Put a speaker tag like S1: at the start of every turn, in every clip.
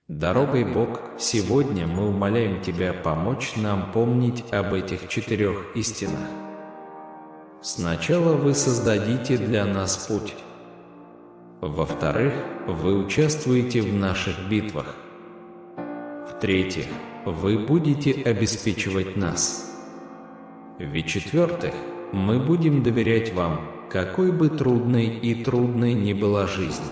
S1: Дорогой Бог, сегодня мы умоляем Тебя помочь нам помнить об этих 4 истинах. Сначала вы создадите для нас путь. Во-вторых, вы участвуете в наших битвах. В-третьих, вы будете обеспечивать нас. В-четвертых, мы будем доверять вам, какой бы трудной ни была жизнь.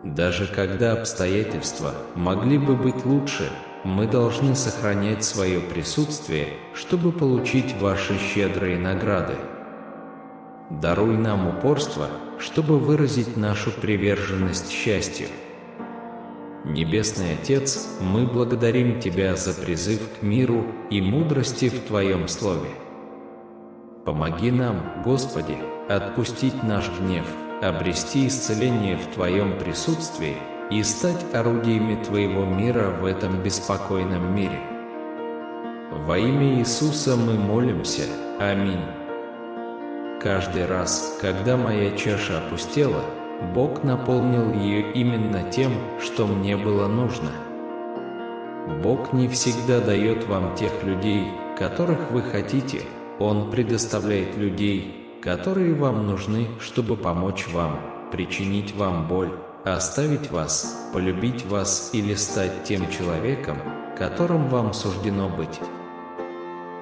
S1: Даже когда обстоятельства могли бы быть лучше, мы должны сохранять свое присутствие, чтобы получить ваши щедрые награды. Даруй нам упорство, чтобы выразить нашу приверженность счастью. Небесный Отец, мы благодарим Тебя за призыв к миру и мудрости в Твоем Слове. Помоги нам, Господи, отпустить наш гнев, обрести исцеление в Твоем присутствии и стать орудиями Твоего мира в этом беспокойном мире. Во имя Иисуса мы молимся. Аминь. Каждый раз, когда моя чаша опустела, Бог наполнил ее именно тем, что мне было нужно. Бог не всегда дает вам тех людей, которых вы хотите. Он предоставляет людей, которые вам нужны, чтобы помочь вам, причинить вам боль, оставить вас, полюбить вас или стать тем человеком, которым вам суждено быть.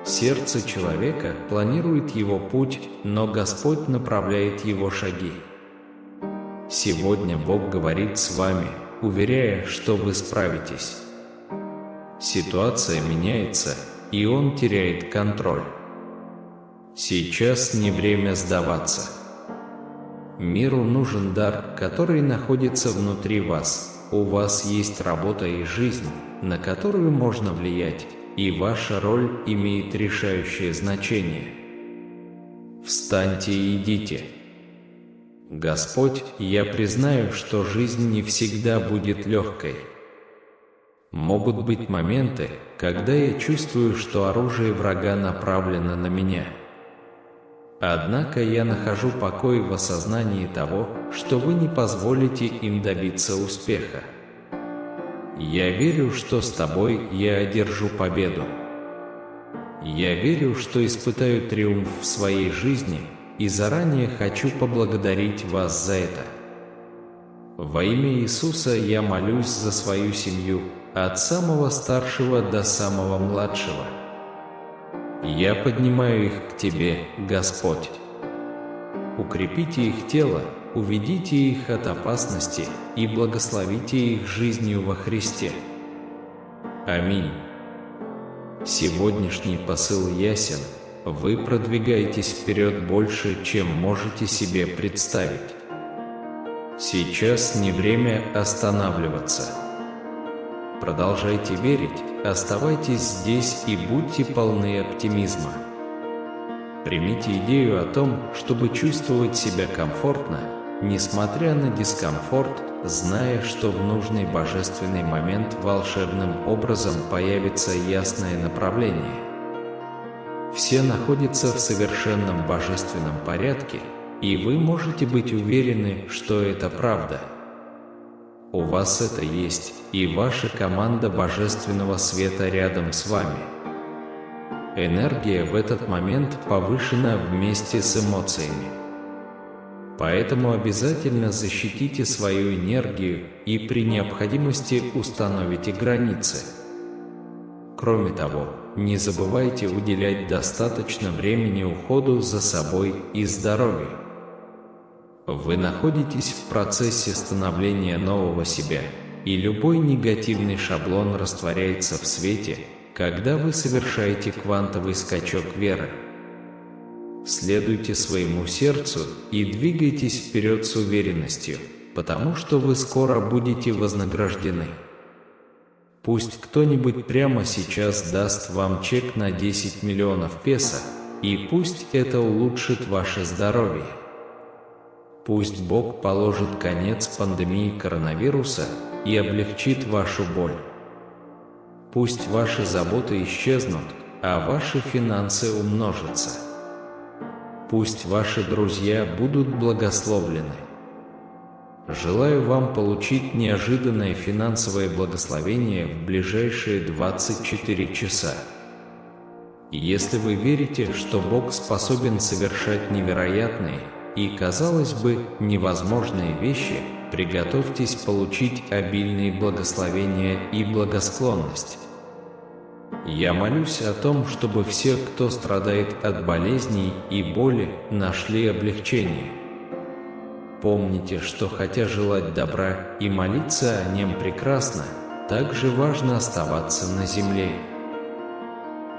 S1: Сердце человека планирует его путь, но Господь направляет его шаги. Сегодня Бог говорит с вами, уверяя, что вы справитесь. Ситуация меняется, и Он теряет контроль. Сейчас не время сдаваться. Миру нужен дар, который находится внутри вас. У вас есть работа и жизнь, на которую можно влиять, и ваша роль имеет решающее значение. Встаньте и идите. Господь, я признаю, что жизнь не всегда будет легкой. Могут быть моменты, когда я чувствую, что оружие врага направлено на меня. Однако я нахожу покой в осознании того, что вы не позволите им добиться успеха. Я верю, что с тобой я одержу победу. Я верю, что испытаю триумф в своей жизни, и заранее хочу поблагодарить вас за это. Во имя Иисуса я молюсь за свою семью, от самого старшего до самого младшего. Я поднимаю их к Тебе, Господь. Укрепите их тело, уведите их от опасности и благословите их жизнью во Христе. Аминь. Сегодняшний посыл ясен. Вы продвигаетесь вперед больше, чем можете себе представить. Сейчас не время останавливаться. Продолжайте верить, оставайтесь здесь и будьте полны оптимизма. Примите идею о том, чтобы чувствовать себя комфортно, несмотря на дискомфорт, зная, что в нужный божественный момент волшебным образом появится ясное направление. Все находятся в совершенном божественном порядке, и вы можете быть уверены, что это правда. У вас это есть, и ваша команда Божественного Света рядом с вами. Энергия в этот момент повышена вместе с эмоциями. Поэтому обязательно защитите свою энергию и при необходимости установите границы. Кроме того, не забывайте уделять достаточно времени уходу за собой и здоровью. Вы находитесь в процессе становления нового себя, и любой негативный шаблон растворяется в свете, когда вы совершаете квантовый скачок веры. Следуйте своему сердцу и двигайтесь вперед с уверенностью, потому что вы скоро будете вознаграждены. Пусть кто-нибудь прямо сейчас даст вам чек на 10 миллионов песо, и пусть это улучшит ваше здоровье. Пусть Бог положит конец пандемии коронавируса и облегчит вашу боль. Пусть ваши заботы исчезнут, а ваши финансы умножатся. Пусть ваши друзья будут благословлены. Желаю вам получить неожиданное финансовое благословение в ближайшие 24 часа. Если вы верите, что Бог способен совершать невероятные и, казалось бы, невозможные вещи, приготовьтесь получить обильные благословения и благосклонность. Я молюсь о том, чтобы все, кто страдает от болезней и боли, нашли облегчение. Помните, что хотя желать добра и молиться о нем прекрасно, также важно оставаться на земле.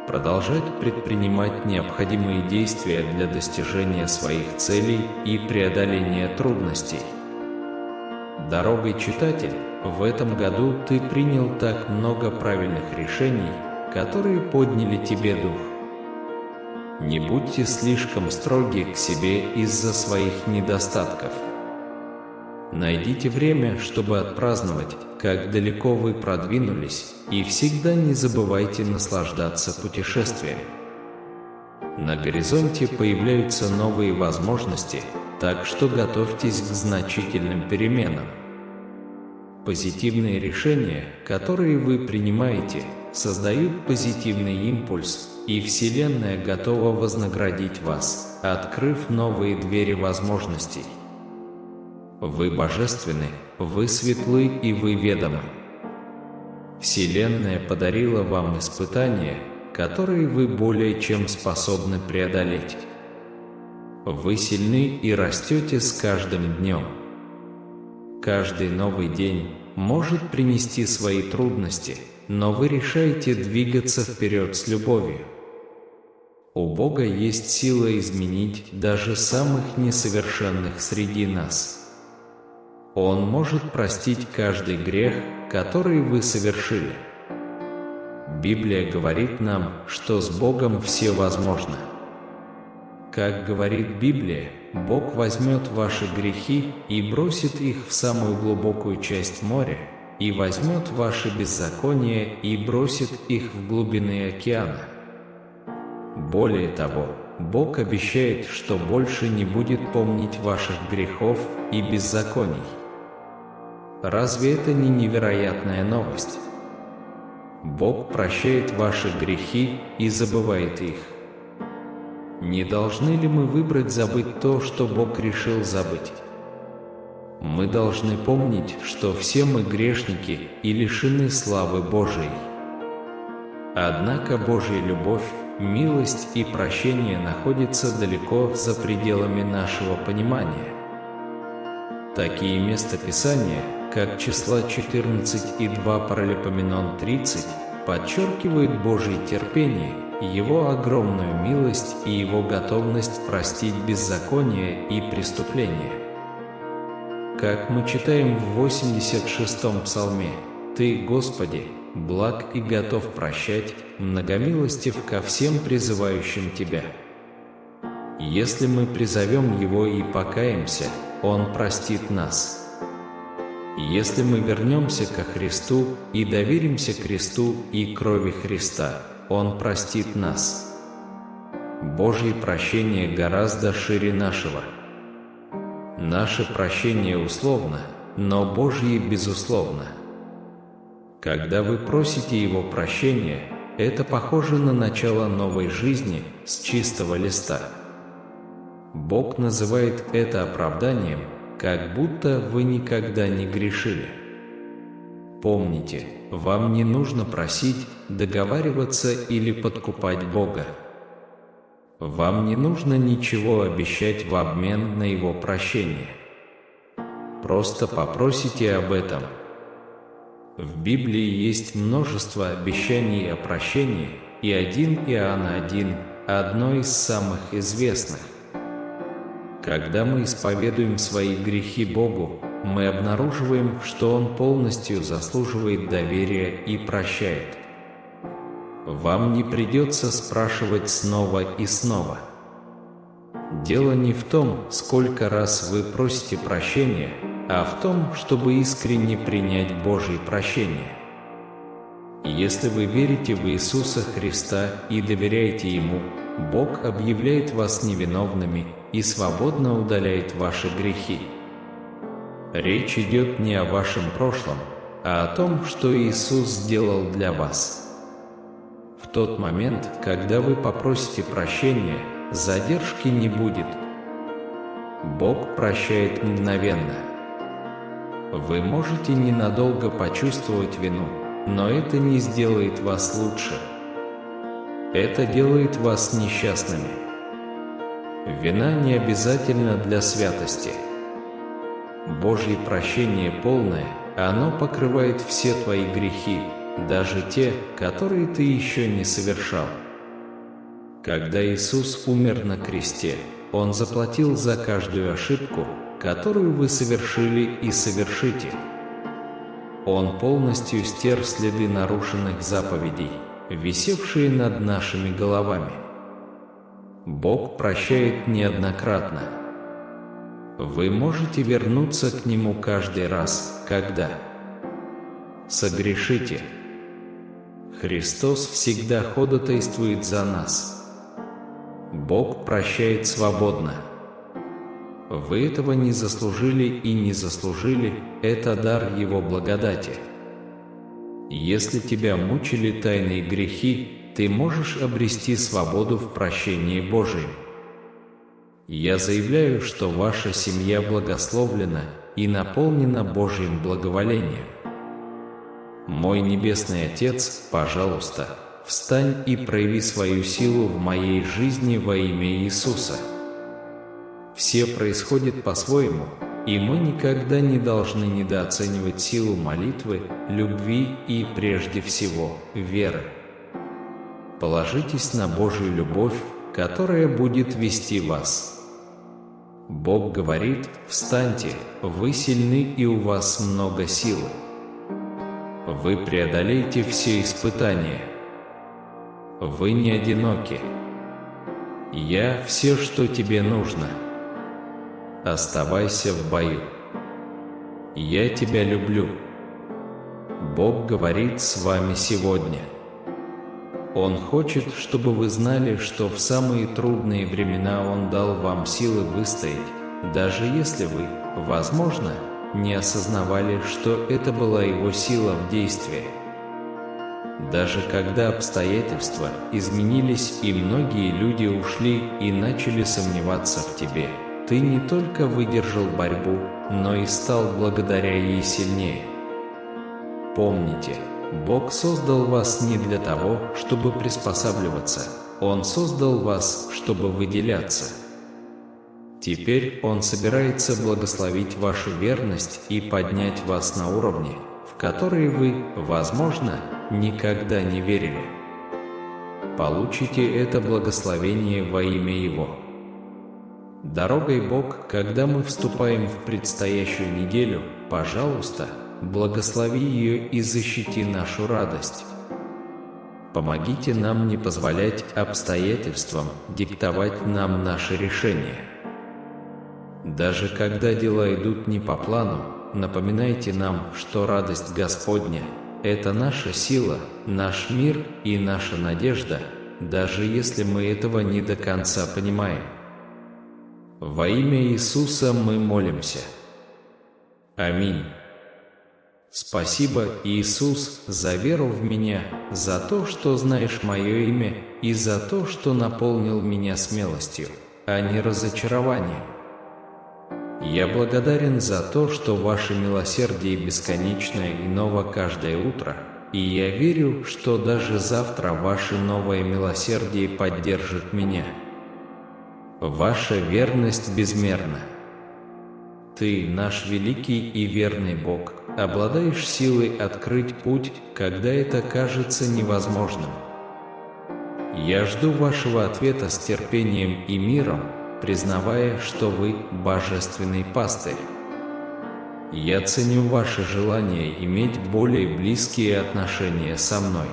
S1: Продолжать предпринимать необходимые действия для достижения своих целей и преодоления трудностей. Дорогой читатель, в этом году ты принял так много правильных решений, которые подняли тебе дух. Не будьте слишком строги к себе из-за своих недостатков. Найдите время, чтобы отпраздновать, как далеко вы продвинулись, и всегда не забывайте наслаждаться путешествием. На горизонте появляются новые возможности, так что готовьтесь к значительным переменам. Позитивные решения, которые вы принимаете, создают позитивный импульс, и Вселенная готова вознаградить вас, открыв новые двери возможностей. Вы божественны, вы светлы и вы ведомы. Вселенная подарила вам испытания, которые вы более чем способны преодолеть. Вы сильны и растете с каждым днем. Каждый новый день может принести свои трудности, но вы решаете двигаться вперед с любовью. У Бога есть сила изменить даже самых несовершенных среди нас. Он может простить каждый грех, который вы совершили. Библия говорит нам, что с Богом все возможно. Как говорит Библия, Бог возьмет ваши грехи и бросит их в самую глубокую часть моря, и возьмет ваши беззакония и бросит их в глубины океана. Более того, Бог обещает, что больше не будет помнить ваших грехов и беззаконий. Разве это не невероятная новость? Бог прощает ваши грехи и забывает их. Не должны ли мы выбрать забыть то, что Бог решил забыть? Мы должны помнить, что все мы грешники и лишены славы Божией. Однако Божья любовь, милость и прощение находятся далеко за пределами нашего понимания. Такие местописания, как числа 14 и 2 Паралипоменон 30, подчеркивают Божье терпение, Его огромную милость и Его готовность простить беззаконие и преступления. Как мы читаем в 86-м псалме: «Ты, Господи, благ и готов прощать, многомилостив ко всем призывающим Тебя». Если мы призовем Его и покаемся, Он простит нас. Если мы вернемся ко Христу и доверимся кресту и крови Христа, Он простит нас. Божье прощение гораздо шире нашего. Наше прощение условно, но Божье безусловно. Когда вы просите Его прощения, это похоже на начало новой жизни с чистого листа. Бог называет это оправданием, как будто вы никогда не грешили. Помните, вам не нужно просить, договариваться или подкупать Бога. Вам не нужно ничего обещать в обмен на Его прощение. Просто попросите об этом. В Библии есть множество обещаний о прощении, и 1 Иоанна 1 – одно из самых известных. Когда мы исповедуем свои грехи Богу, мы обнаруживаем, что Он полностью заслуживает доверия и прощает. Вам не придется спрашивать снова и снова. Дело не в том, сколько раз вы просите прощения, а в том, чтобы искренне принять Божье прощение. Если вы верите в Иисуса Христа и доверяете Ему, Бог объявляет вас невиновными и свободно удаляет ваши грехи. Речь идет не о вашем прошлом, а о том, что Иисус сделал для вас. В тот момент, когда вы попросите прощения, задержки не будет. Бог прощает мгновенно. Вы можете ненадолго почувствовать вину, но это не сделает вас лучше. Это делает вас несчастными. Вина не обязательна для святости. Божье прощение полное, оно покрывает все твои грехи, даже те, которые ты еще не совершал. Когда Иисус умер на кресте, Он заплатил за каждую ошибку, которую вы совершили и совершите. Он полностью стер следы нарушенных заповедей, висевшие над нашими головами. Бог прощает неоднократно. Вы можете вернуться к Нему каждый раз, когда согрешите. Христос всегда ходатайствует за нас. Бог прощает свободно. Вы этого не заслужили и не заслужили, это дар Его благодати. Если тебя мучили тайные грехи, ты можешь обрести свободу в прощении Божьем. Я заявляю, что ваша семья благословлена и наполнена Божьим благоволением. Мой Небесный Отец, пожалуйста, встань и прояви свою силу в моей жизни во имя Иисуса. Все происходит по-своему, и мы никогда не должны недооценивать силу молитвы, любви и, прежде всего, веры. Положитесь на Божью любовь, которая будет вести вас. Бог говорит: «Встаньте, вы сильны и у вас много силы. Вы преодолеете все испытания. Вы не одиноки. Я все, что тебе нужно. Оставайся в бою. Я тебя люблю». Бог говорит с вами сегодня. Он хочет, чтобы вы знали, что в самые трудные времена Он дал вам силы выстоять, даже если вы, возможно, не осознавали, что это была Его сила в действии. Даже когда обстоятельства изменились и многие люди ушли и начали сомневаться в тебе, ты не только выдержал борьбу, но и стал благодаря ей сильнее. Помните, Бог создал вас не для того, чтобы приспосабливаться, Он создал вас, чтобы выделяться. Теперь Он собирается благословить вашу верность и поднять вас на уровни, в которые вы, возможно, никогда не верили. Получите это благословение во имя Его. Дорогой Бог, когда мы вступаем в предстоящую неделю, пожалуйста, благослови ее и защити нашу радость. Помогите нам не позволять обстоятельствам диктовать нам наши решения. Даже когда дела идут не по плану, напоминайте нам, что радость Господня – это наша сила, наш мир и наша надежда, даже если мы этого не до конца понимаем. Во имя Иисуса мы молимся. Аминь. Спасибо, Иисус, за веру в Меня, за то, что знаешь Мое имя, и за то, что наполнил меня смелостью, а не разочарованием. Я благодарен за то, что Ваше милосердие бесконечное и ново каждое утро, и я верю, что даже завтра Ваше новое милосердие поддержит меня. Ваша верность безмерна. Ты, наш великий и верный Бог, обладаешь силой открыть путь, когда это кажется невозможным. Я жду вашего ответа с терпением и миром, признавая, что вы божественный пастырь. Я ценю ваше желание иметь более близкие отношения со мной.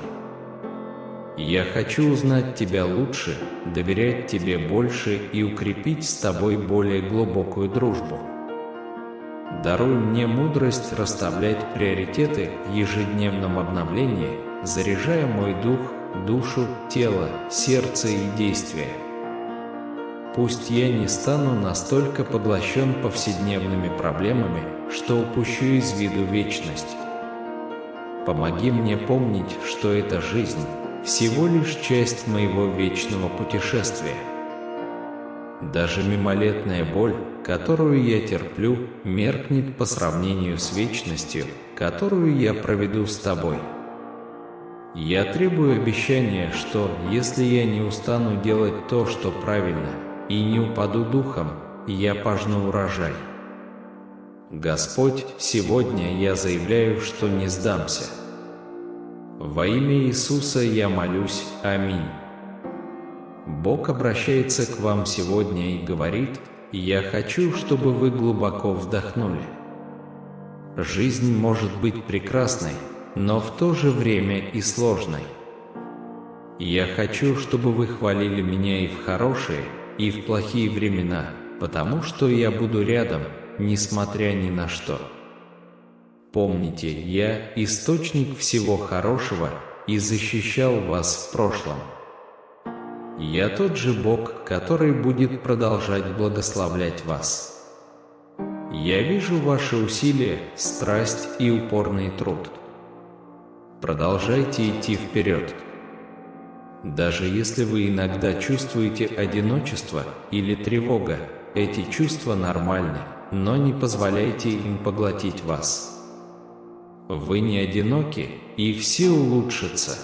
S1: Я хочу узнать тебя лучше, доверять тебе больше и укрепить с тобой более глубокую дружбу. Даруй мне мудрость расставлять приоритеты в ежедневном обновлении, заряжая мой дух, душу, тело, сердце и действия. Пусть я не стану настолько поглощен повседневными проблемами, что упущу из виду вечность. Помоги мне помнить, что эта жизнь – всего лишь часть моего вечного путешествия. Даже мимолетная боль, которую я терплю, меркнет по сравнению с вечностью, которую я проведу с тобой. Я требую обещания, что, если я не устану делать то, что правильно, и не упаду духом, я пожну урожай. Господь, сегодня я заявляю, что не сдамся. Во имя Иисуса я молюсь. Аминь. Бог обращается к вам сегодня и говорит: «Я хочу, чтобы вы глубоко вдохнули». Жизнь может быть прекрасной, но в то же время и сложной. Я хочу, чтобы вы хвалили меня и в хорошие, и в плохие времена, потому что я буду рядом, несмотря ни на что. Помните, я – источник всего хорошего и защищал вас в прошлом. Я тот же Бог, который будет продолжать благословлять вас. Я вижу ваши усилия, страсть и упорный труд. Продолжайте идти вперед. Даже если вы иногда чувствуете одиночество или тревога, эти чувства нормальны, но не позволяйте им поглотить вас. Вы не одиноки, и все улучшится.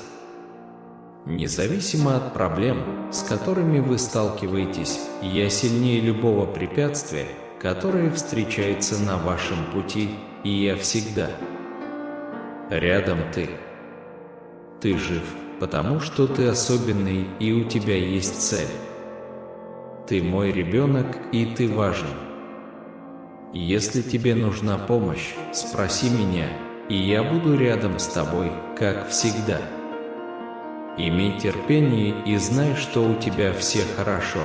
S1: Независимо от проблем, с которыми вы сталкиваетесь, я сильнее любого препятствия, которое встречается на вашем пути, и я всегда рядом. Ты жив, потому что ты особенный, и у тебя есть цель. Ты мой ребенок, и ты важен. Если тебе нужна помощь, спроси меня, и я буду рядом с тобой, как всегда. Имей терпение и знай, что у тебя все хорошо.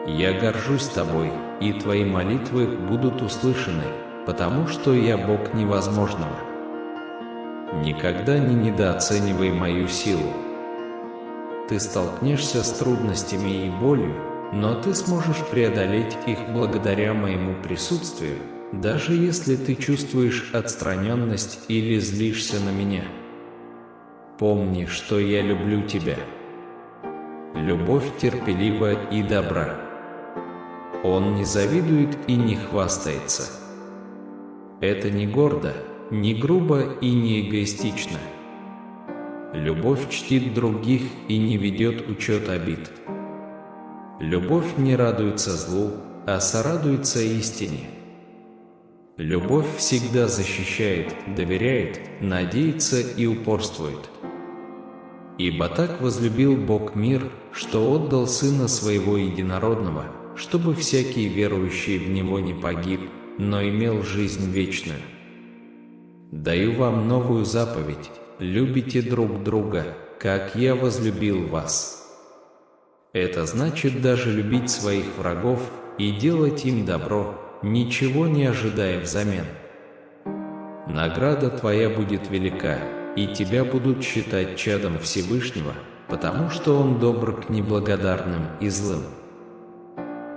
S1: Я горжусь тобой, и твои молитвы будут услышаны, потому что я Бог невозможного. Никогда не недооценивай мою силу. Ты столкнешься с трудностями и болью, но ты сможешь преодолеть их благодаря моему присутствию, даже если ты чувствуешь отстраненность или злишься на меня. Помни, что я люблю тебя. Любовь терпелива и добра. Он не завидует и не хвастается. Это не гордо, не грубо и не эгоистично. Любовь чтит других и не ведет учет обид. Любовь не радуется злу, а сорадуется истине. Любовь всегда защищает, доверяет, надеется и упорствует. Ибо так возлюбил Бог мир, что отдал Сына Своего Единородного, чтобы всякий верующий в Него не погиб, но имел жизнь вечную. Даю вам новую заповедь: любите друг друга, как я возлюбил вас. Это значит даже любить своих врагов и делать им добро, ничего не ожидая взамен. Награда твоя будет велика, и тебя будут считать чадом Всевышнего, потому что Он добр к неблагодарным и злым.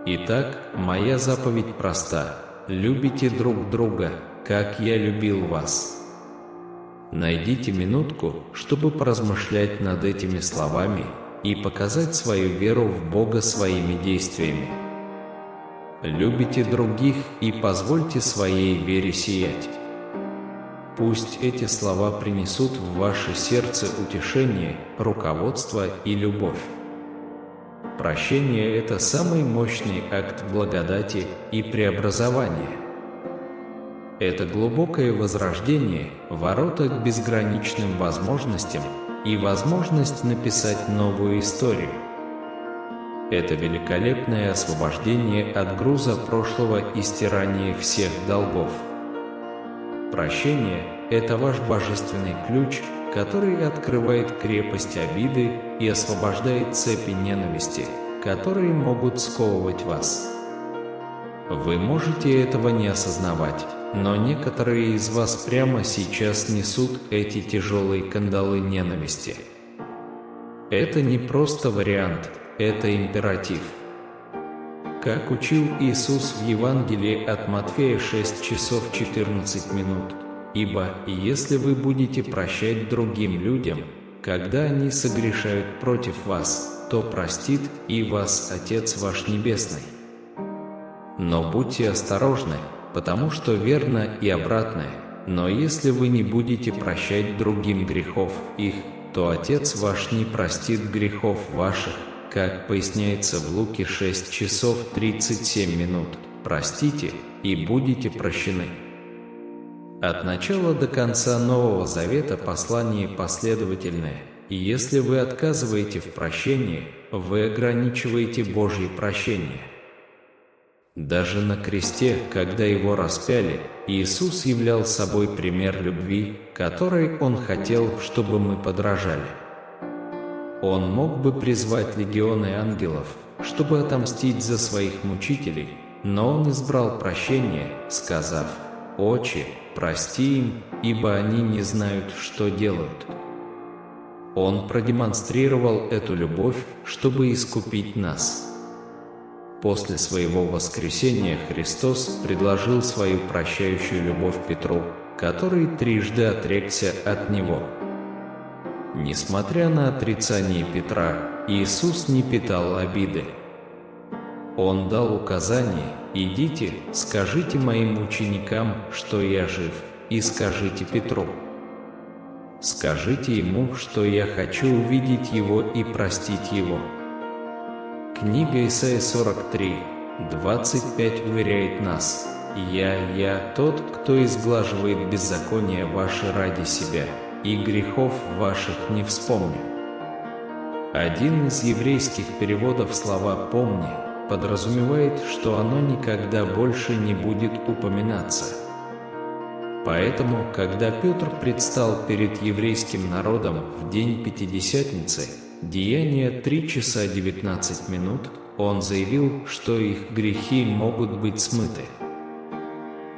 S1: Итак, моя заповедь проста: любите друг друга, как я любил вас. Найдите минутку, чтобы поразмышлять над этими словами и показать свою веру в Бога своими действиями. Любите других и позвольте своей вере сиять. Пусть эти слова принесут в ваше сердце утешение, руководство и любовь. Прощение – это самый мощный акт благодати и преобразования. Это глубокое возрождение, ворота к безграничным возможностям и возможность написать новую историю. Это великолепное освобождение от груза прошлого и стирание всех долгов. Прощение – это ваш божественный ключ, который открывает крепость обиды и освобождает цепи ненависти, которые могут сковывать вас. Вы можете этого не осознавать, но некоторые из вас прямо сейчас несут эти тяжелые кандалы ненависти. Это не просто вариант, это императив. как учил Иисус в Евангелии от Матфея 6 часов 14 минут. Ибо если вы будете прощать другим людям, когда они согрешают против вас, то простит и вас Отец ваш Небесный. Но будьте осторожны, потому что верно и обратное. Но если вы не будете прощать другим грехов их, то Отец ваш не простит грехов ваших, как поясняется в Луки 6 часов 37 минут. Простите, и будете прощены. От начала до конца Нового Завета послание последовательное, и если вы отказываете в прощении, вы ограничиваете Божье прощение. Даже на кресте, когда Его распяли, Иисус являл собой пример любви, которой Он хотел, чтобы мы подражали. Он мог бы призвать легионы ангелов, чтобы отомстить за своих мучителей, но Он избрал прощение, сказав: «Отче, прости им, ибо они не знают, что делают». Он продемонстрировал эту любовь, чтобы искупить нас. После своего воскресения Христос предложил свою прощающую любовь Петру, который трижды отрекся от Него. Несмотря на отрицание Петра, Иисус не питал обиды. Он дал указание: «Идите, скажите моим ученикам, что я жив, и скажите Петру. Скажите ему, что я хочу увидеть его и простить его». Книга Исайя 43, 25 уверяет нас: «Я тот, кто изглаживает беззаконие ваше ради себя, и грехов ваших не вспомню». Один из еврейских переводов слова «помни» подразумевает, что оно никогда больше не будет упоминаться. Поэтому, когда Петр предстал перед еврейским народом в день Пятидесятницы, Деяния 3 часа 19 минут, он заявил, что их грехи могут быть смыты.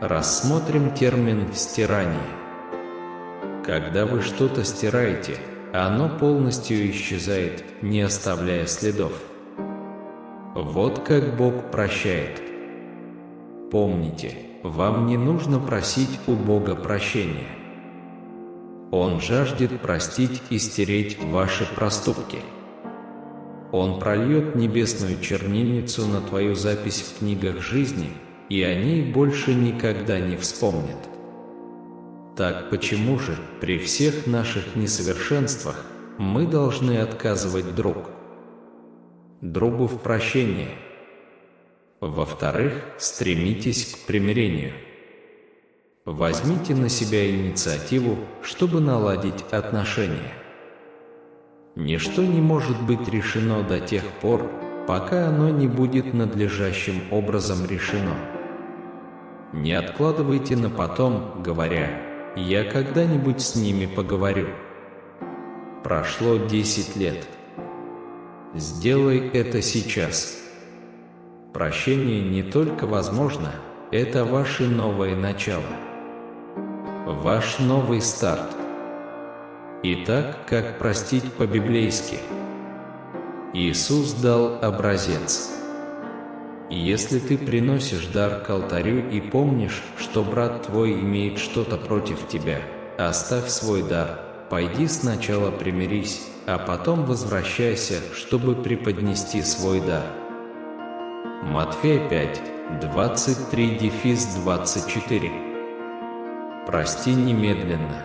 S1: Рассмотрим термин «стирание». Когда вы что-то стираете, оно полностью исчезает, не оставляя следов. Вот как Бог прощает. Помните, вам не нужно просить у Бога прощения. Он жаждет простить и стереть ваши проступки. Он прольет небесную чернильницу на твою запись в книгах жизни, и о ней больше никогда не вспомнят. Так почему же, при всех наших несовершенствах, мы должны отказывать другу в прощении? Во-вторых, стремитесь к примирению. Возьмите на себя инициативу, чтобы наладить отношения. Ничто не может быть решено до тех пор, пока оно не будет надлежащим образом решено. Не откладывайте на потом, говоря: «Я когда-нибудь с ними поговорю». Прошло 10 лет. Сделай это сейчас. Прощение не только возможно, это ваше новое начало. Ваш новый старт. Итак, как простить по-библейски? Иисус дал образец. Если ты приносишь дар к алтарю и помнишь, что брат твой имеет что-то против тебя, оставь свой дар, пойди сначала примирись, а потом возвращайся, чтобы преподнести свой дар. Матфея 5, 23-24. Прости немедленно.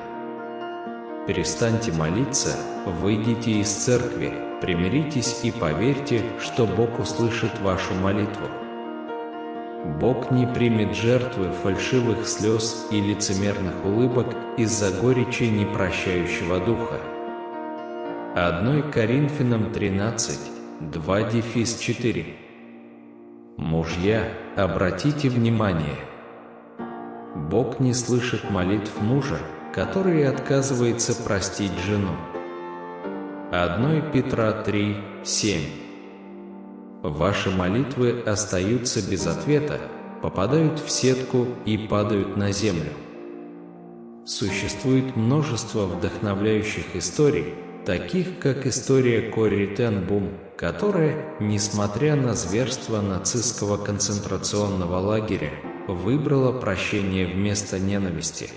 S1: Перестаньте молиться, выйдите из церкви, примиритесь и поверьте, что Бог услышит вашу молитву. Бог не примет жертвы фальшивых слез и лицемерных улыбок из-за горечи непрощающего духа. 1 Коринфянам 13, 2-4. Мужья, обратите внимание. Бог не слышит молитв мужа, который отказывается простить жену. 1 Петра 3, 7. Ваши молитвы остаются без ответа, попадают в сетку и падают на землю. Существует множество вдохновляющих историй, таких как история Корри Тен Бум, которая, несмотря на зверство нацистского концентрационного лагеря, выбрала прощение вместо ненависти.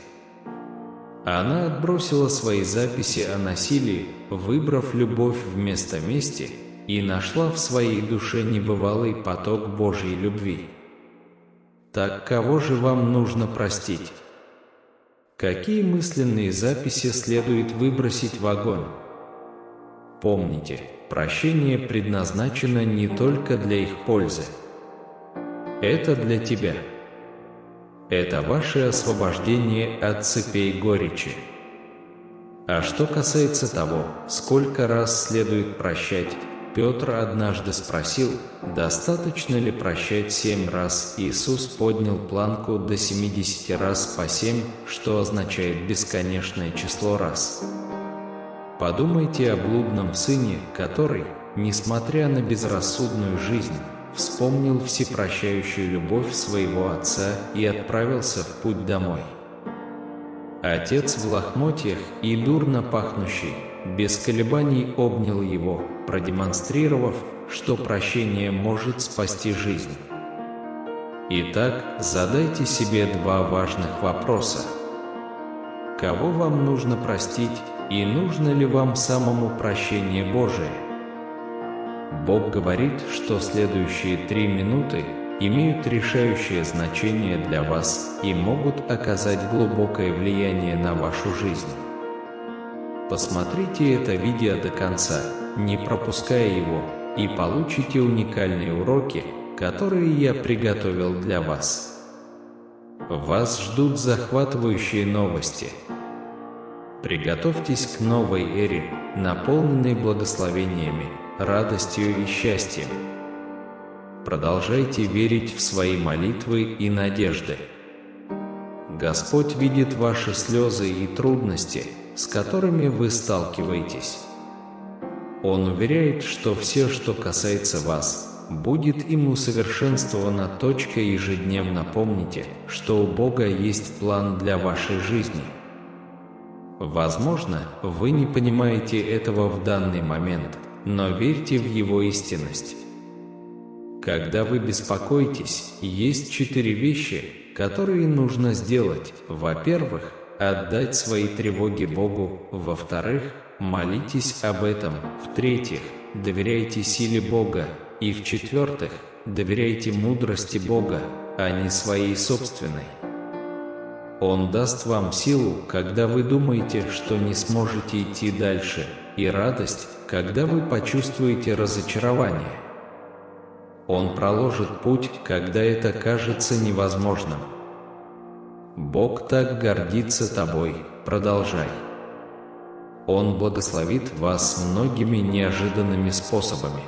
S1: Она отбросила свои записи о насилии, выбрав любовь вместо мести, и нашла в своей душе небывалый поток Божьей любви. Так кого же вам нужно простить? Какие мысленные записи следует выбросить в огонь? Помните, прощение предназначено не только для их пользы. Это для тебя. Это ваше освобождение от цепей горечи. А что касается того, сколько раз следует прощать, Петр однажды спросил, достаточно ли прощать 7 раз. Иисус поднял планку до 70 раз по 7, что означает бесконечное число раз. Подумайте о блудном сыне, который, несмотря на безрассудную жизнь, вспомнил всепрощающую любовь своего отца и отправился в путь домой. Отец в лохмотьях и дурно пахнущий, без колебаний обнял его, продемонстрировав, что прощение может спасти жизнь. Итак, задайте себе 2 важных вопроса. Кого вам нужно простить, и нужно ли вам самому прощение Божие? Бог говорит, что следующие 3 минуты имеют решающее значение для вас и могут оказать глубокое влияние на вашу жизнь. Посмотрите это видео до конца, не пропуская его, и получите уникальные уроки, которые я приготовил для вас. Вас ждут захватывающие новости. Приготовьтесь к новой эре, наполненной благословениями, радостью и счастьем. Продолжайте верить в свои молитвы и надежды. Господь видит ваши слезы и трудности, с которыми вы сталкиваетесь. Он уверяет, что все, что касается вас, будет им усовершенствовано. Ежедневно помните, что у Бога есть план для вашей жизни. Возможно, вы не понимаете этого в данный момент, но верьте в Его истинность. Когда вы беспокоитесь, есть 4 вещи, которые нужно сделать. Во-первых, отдать свои тревоги Богу. Во-вторых, молитесь об этом. В-третьих, доверяйте силе Бога. И в-четвертых, доверяйте мудрости Бога, а не своей собственной. Он даст вам силу, когда вы думаете, что не сможете идти дальше, и радость, когда вы почувствуете разочарование. Он проложит путь, когда это кажется невозможным. Бог так гордится тобой, продолжай. Он благословит вас многими неожиданными способами.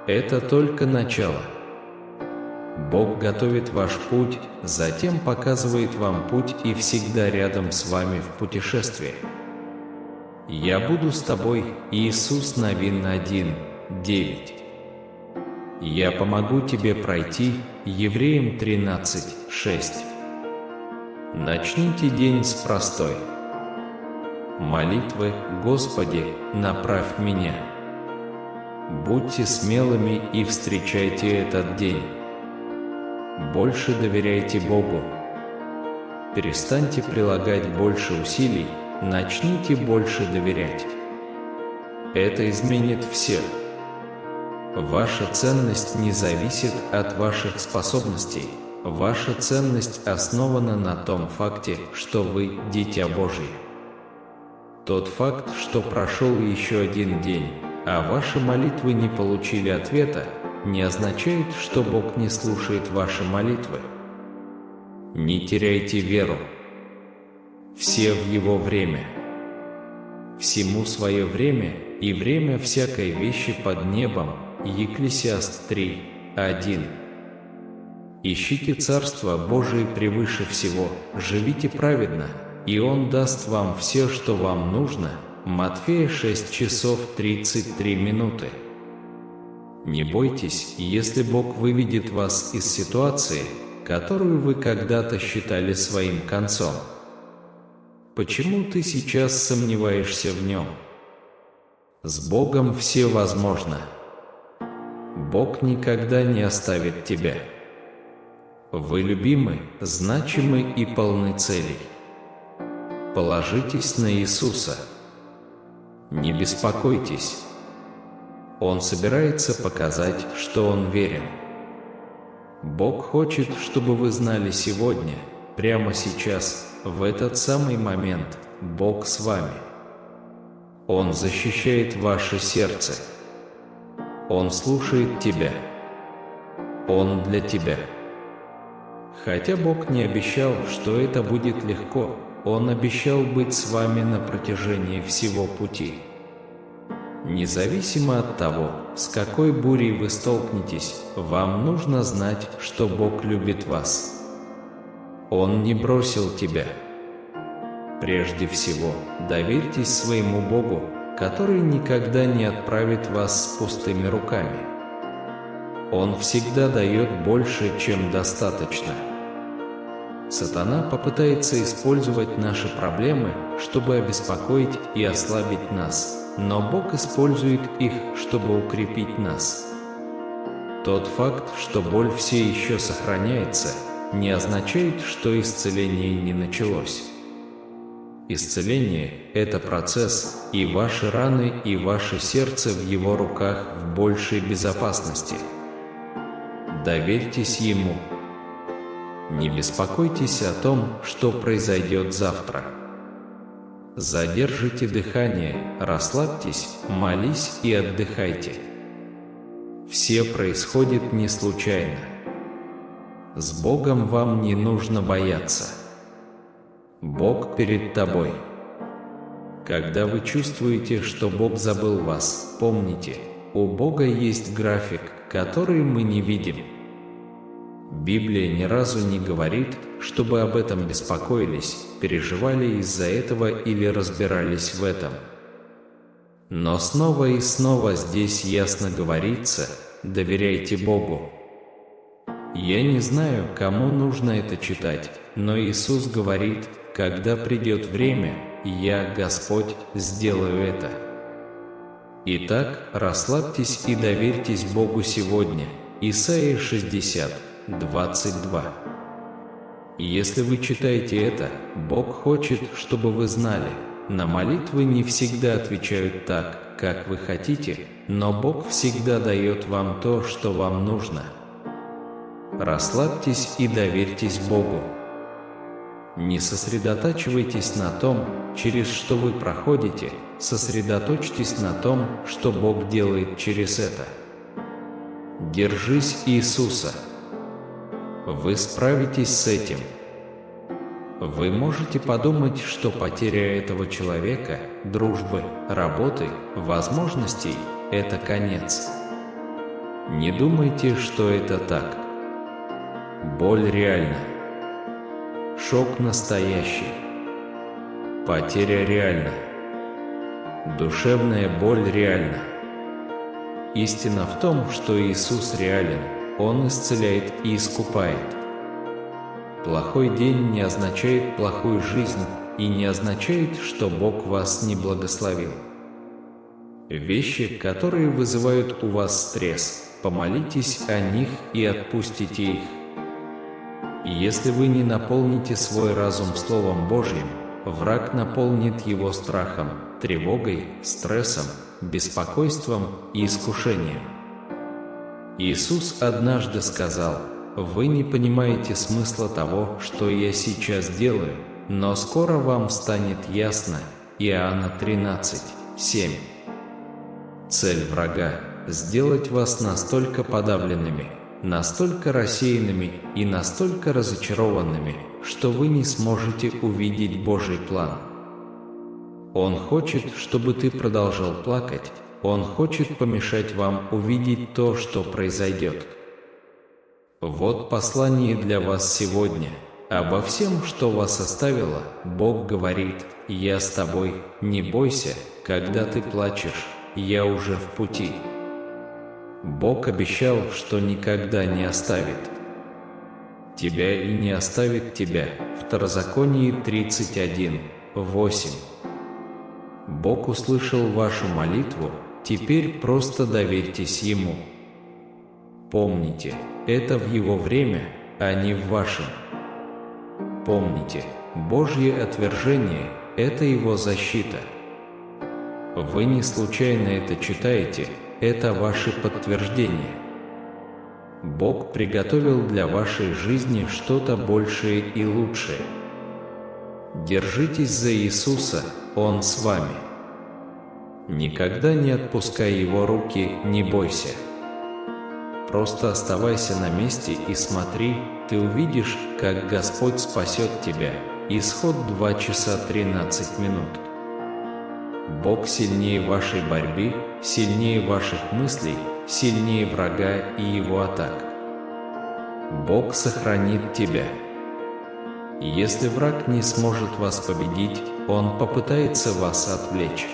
S1: Это только начало. Бог готовит ваш путь, затем показывает вам путь и всегда рядом с вами в путешествии. «Я буду с тобой» Иисус Навин 1:9. «Я помогу тебе пройти» Евреям 13:6. Начните день с простой молитвы: «Господи, направь меня». Будьте смелыми и встречайте этот день. Больше доверяйте Богу. Перестаньте прилагать больше усилий, начните больше доверять. Это изменит все. Ваша ценность не зависит от ваших способностей. Ваша ценность основана на том факте, что вы – Дитя Божие. Тот факт, что прошел еще один день, а ваши молитвы не получили ответа, не означает, что Бог не слушает ваши молитвы. Не теряйте веру. Все в Его время. Всему свое время, и время всякой вещи под небом. Екклесиаст 3:1. Ищите Царство Божие превыше всего, живите праведно, и Он даст вам все, что вам нужно. Матфея 6:33. Не бойтесь, если Бог выведет вас из ситуации, которую вы когда-то считали своим концом. Почему ты сейчас сомневаешься в Нем? С Богом все возможно. Бог никогда не оставит тебя. Вы любимы, значимы и полны целей. Положитесь на Иисуса. Не беспокойтесь. Он собирается показать, что Он верен. Бог хочет, чтобы вы знали сегодня, прямо сейчас, в этот самый момент, Бог с вами. Он защищает ваше сердце. Он слушает тебя. Он для тебя. Хотя Бог не обещал, что это будет легко, Он обещал быть с вами на протяжении всего пути. Независимо от того, с какой бурей вы столкнетесь, вам нужно знать, что Бог любит вас. Он не бросил тебя. Прежде всего, доверьтесь своему Богу, который никогда не отправит вас с пустыми руками. Он всегда дает больше, чем достаточно. Сатана попытается использовать наши проблемы, чтобы обеспокоить и ослабить нас, но Бог использует их, чтобы укрепить нас. Тот факт, что боль все еще сохраняется, не означает, что исцеление не началось. Исцеление – это процесс, и ваши раны, и ваше сердце в Его руках в большей безопасности. Доверьтесь Ему. Не беспокойтесь о том, что произойдет завтра. Задержите дыхание, расслабьтесь, молись и отдыхайте. Все происходит не случайно. С Богом вам не нужно бояться. Бог перед тобой. Когда вы чувствуете, что Бог забыл вас, помните, у Бога есть график, который мы не видим. Библия ни разу не говорит, чтобы об этом беспокоились, переживали из-за этого или разбирались в этом. Но снова и снова здесь ясно говорится: доверяйте Богу. Я не знаю, кому нужно это читать, но Иисус говорит: когда придет время, я, Господь, сделаю это. Итак, расслабьтесь и доверьтесь Богу сегодня. Исайя 60, 22. Если вы читаете это, Бог хочет, чтобы вы знали, на молитвы не всегда отвечают так, как вы хотите, но Бог всегда дает вам то, что вам нужно. Расслабьтесь и доверьтесь Богу. Не сосредотачивайтесь на том, через что вы проходите, сосредоточьтесь на том, что Бог делает через это. Держись Иисуса. Вы справитесь с этим. Вы можете подумать, что потеря этого человека, дружбы, работы, возможностей – это конец. Не думайте, что это так. Боль реальна. Шок настоящий. Потеря реальна. Душевная боль реальна. Истина в том, что Иисус реален, Он исцеляет и искупает. Плохой день не означает плохую жизнь и не означает, что Бог вас не благословил. Вещи, которые вызывают у вас стресс, помолитесь о них и отпустите их. Если вы не наполните свой разум Словом Божьим, враг наполнит его страхом, тревогой, стрессом, беспокойством и искушением. Иисус однажды сказал: «Вы не понимаете смысла того, что я сейчас делаю, но скоро вам станет ясно». Иоанна 13, 7. Цель врага – сделать вас настолько подавленными, настолько рассеянными и настолько разочарованными, что вы не сможете увидеть Божий план. Он хочет, чтобы ты продолжал плакать, Он хочет помешать вам увидеть то, что произойдет. Вот послание для вас сегодня. Обо всем, что вас оставило, Бог говорит: «Я с тобой, не бойся, когда ты плачешь, я уже в пути». Бог обещал, что никогда не оставит тебя и не оставит тебя. Второзаконие 31, 8. Бог услышал вашу молитву, теперь просто доверьтесь Ему. Помните, это в Его время, а не в вашем. Помните, Божье отвержение – это Его защита. Вы не случайно это читаете, это ваши подтверждения. Бог приготовил для вашей жизни что-то большее и лучшее. Держитесь за Иисуса, Он с вами. Никогда не отпускай Его руки, не бойся. Просто оставайся на месте и смотри, ты увидишь, как Господь спасет тебя. Исход 2 часа 13 минут. Бог сильнее вашей борьбы, сильнее ваших мыслей, сильнее врага и его атак. Бог сохранит тебя. Если враг не сможет вас победить, он попытается вас отвлечь.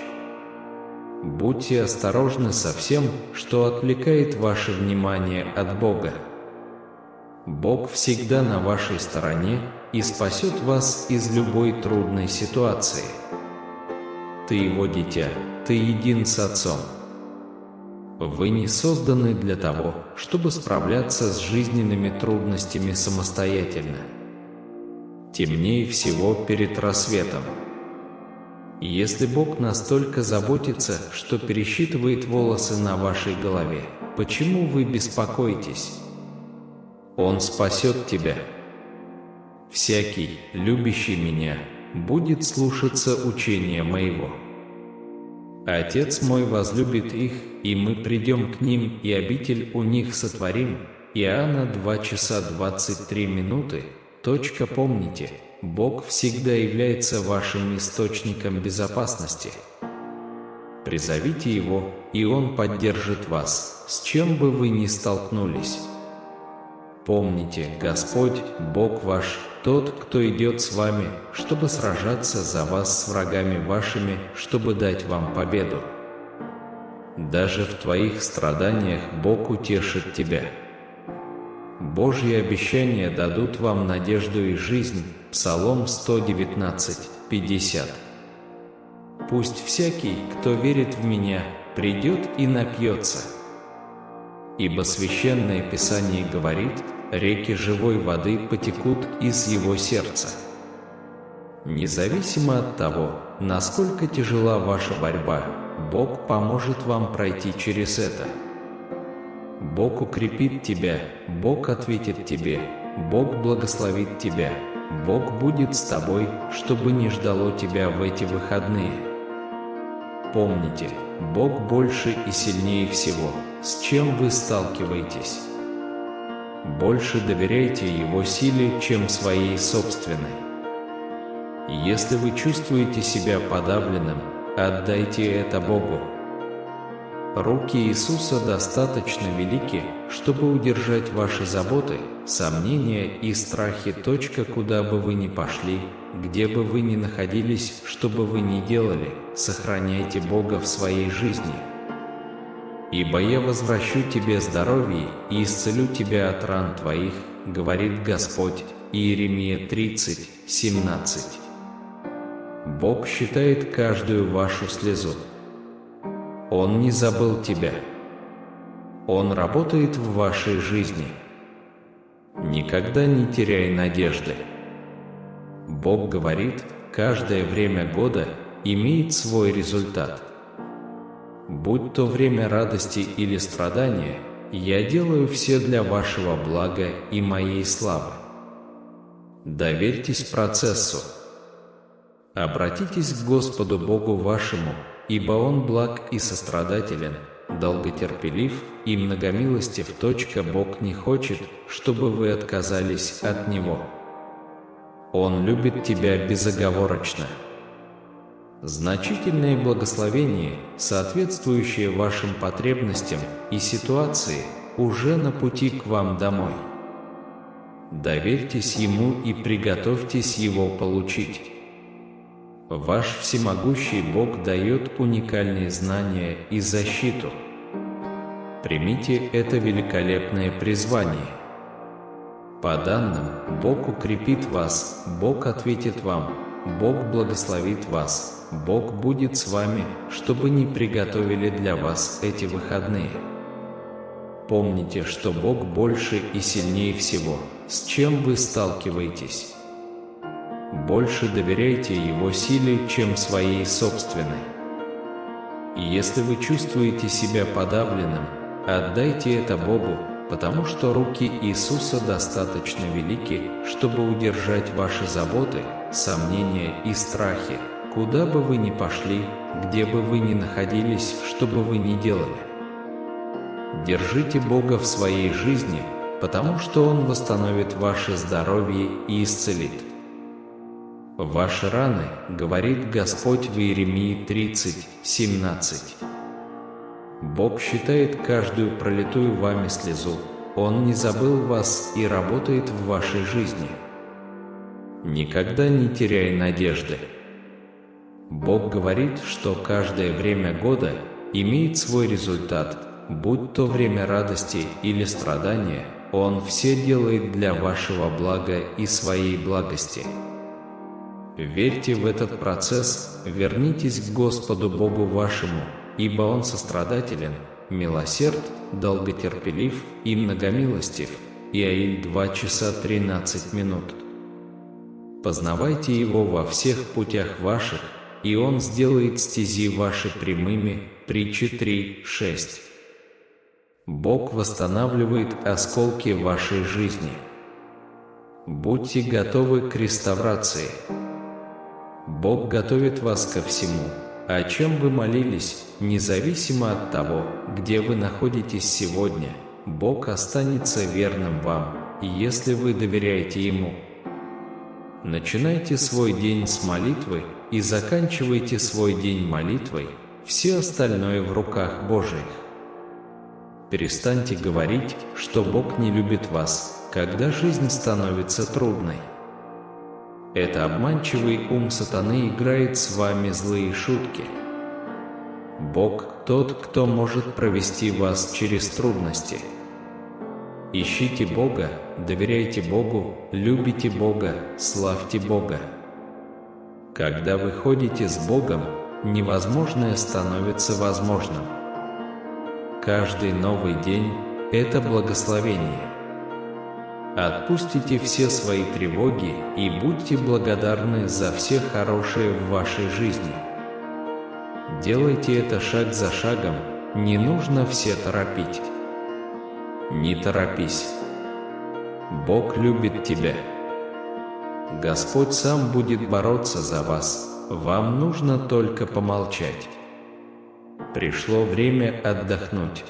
S1: Будьте осторожны со всем, что отвлекает ваше внимание от Бога. Бог всегда на вашей стороне и спасет вас из любой трудной ситуации. Ты Его дитя, ты един с Отцом. Вы не созданы для того, чтобы справляться с жизненными трудностями самостоятельно. Темнее всего перед рассветом. Если Бог настолько заботится, что пересчитывает волосы на вашей голове, почему вы беспокоитесь? Он спасет тебя. Всякий, любящий Меня, будет слушаться учения Моего. Отец Мой возлюбит их, и мы придем к ним, и обитель у них сотворим. Иоанна 2 часа 23 минуты. Помните, Бог всегда является вашим источником безопасности. Призовите Его, и Он поддержит вас, с чем бы вы ни столкнулись. Помните, Господь, Бог ваш, тот, кто идет с вами, чтобы сражаться за вас с врагами вашими, чтобы дать вам победу. Даже в твоих страданиях Бог утешит тебя. Божьи обещания дадут вам надежду и жизнь. Псалом 119, 50. Пусть всякий, кто верит в Меня, придет и напьется. Ибо Священное Писание говорит, реки живой воды потекут из его сердца. Независимо от того, насколько тяжела ваша борьба, Бог поможет вам пройти через это. Бог укрепит тебя, Бог ответит тебе, Бог благословит тебя, Бог будет с тобой, чтобы не ждало тебя в эти выходные. Помните, Бог больше и сильнее всего, с чем вы сталкиваетесь. Больше доверяйте Его силе, чем своей собственной. Если вы чувствуете себя подавленным, отдайте это Богу. Руки Иисуса достаточно велики, чтобы удержать ваши заботы, сомнения и страхи. Куда бы вы ни пошли, где бы вы ни находились, что бы вы ни делали, сохраняйте Бога в своей жизни. «Ибо я возвращу тебе здоровье и исцелю тебя от ран твоих, говорит Господь». Иеремия 30, 17. Бог считает каждую вашу слезу. Он не забыл тебя. Он работает в вашей жизни. Никогда не теряй надежды. Бог говорит, каждое время года имеет свой результат. Будь то время радости или страдания, я делаю все для вашего блага и моей славы. Доверьтесь процессу. Обратитесь к Господу Богу вашему, ибо Он благ и сострадателен, долготерпелив и многомилостив. Бог не хочет, чтобы вы отказались от Него. Он любит тебя безоговорочно. Значительное благословение, соответствующее вашим потребностям и ситуации, уже на пути к вам домой. Доверьтесь Ему и приготовьтесь его получить. Ваш всемогущий Бог дает уникальные знания и защиту. Примите это великолепное призвание. По данным, Бог укрепит вас, Бог ответит вам, Бог благословит вас, Бог будет с вами, чтобы не приготовили для вас эти выходные. Помните, что Бог больше и сильнее всего, с чем вы сталкиваетесь. Больше доверяйте Его силе, чем своей собственной. И если вы чувствуете себя подавленным, отдайте это Богу, потому что руки Иисуса достаточно велики, чтобы удержать ваши заботы, сомнения и страхи, куда бы вы ни пошли, где бы вы ни находились, что бы вы ни делали. Держите Бога в своей жизни, потому что Он восстановит ваше здоровье и исцелит. Ваши раны, говорит Господь в Иеремии 30:17. Бог считает каждую пролитую вами слезу. Он не забыл вас и работает в вашей жизни. Никогда не теряй надежды. Бог говорит, что каждое время года имеет свой результат, будь то время радости или страдания, Он все делает для вашего блага и своей благости. Верьте в этот процесс, вернитесь к Господу Богу вашему, ибо Он сострадателен, милосерд, долготерпелив и многомилостив. Иаиль 2:13. Познавайте Его во всех путях ваших, и Он сделает стези ваши прямыми. Притчи 3:6. Бог восстанавливает осколки вашей жизни. Будьте готовы к реставрации. Бог готовит вас ко всему, о чем вы молились, независимо от того, где вы находитесь сегодня. Бог останется верным вам, если вы доверяете Ему. Начинайте свой день с молитвы и заканчивайте свой день молитвой. Все остальное в руках Божьих. Перестаньте говорить, что Бог не любит вас, когда жизнь становится трудной. Это обманчивый ум сатаны играет с вами злые шутки. Бог – тот, кто может провести вас через трудности. Ищите Бога, доверяйте Богу, любите Бога, славьте Бога. Когда вы ходите с Богом, невозможное становится возможным. Каждый новый день – это благословение. Отпустите все свои тревоги и будьте благодарны за все хорошее в вашей жизни. Делайте это шаг за шагом, не нужно все торопить. Не торопись. Бог любит тебя. Господь сам будет бороться за вас, вам нужно только помолчать. Пришло время отдохнуть.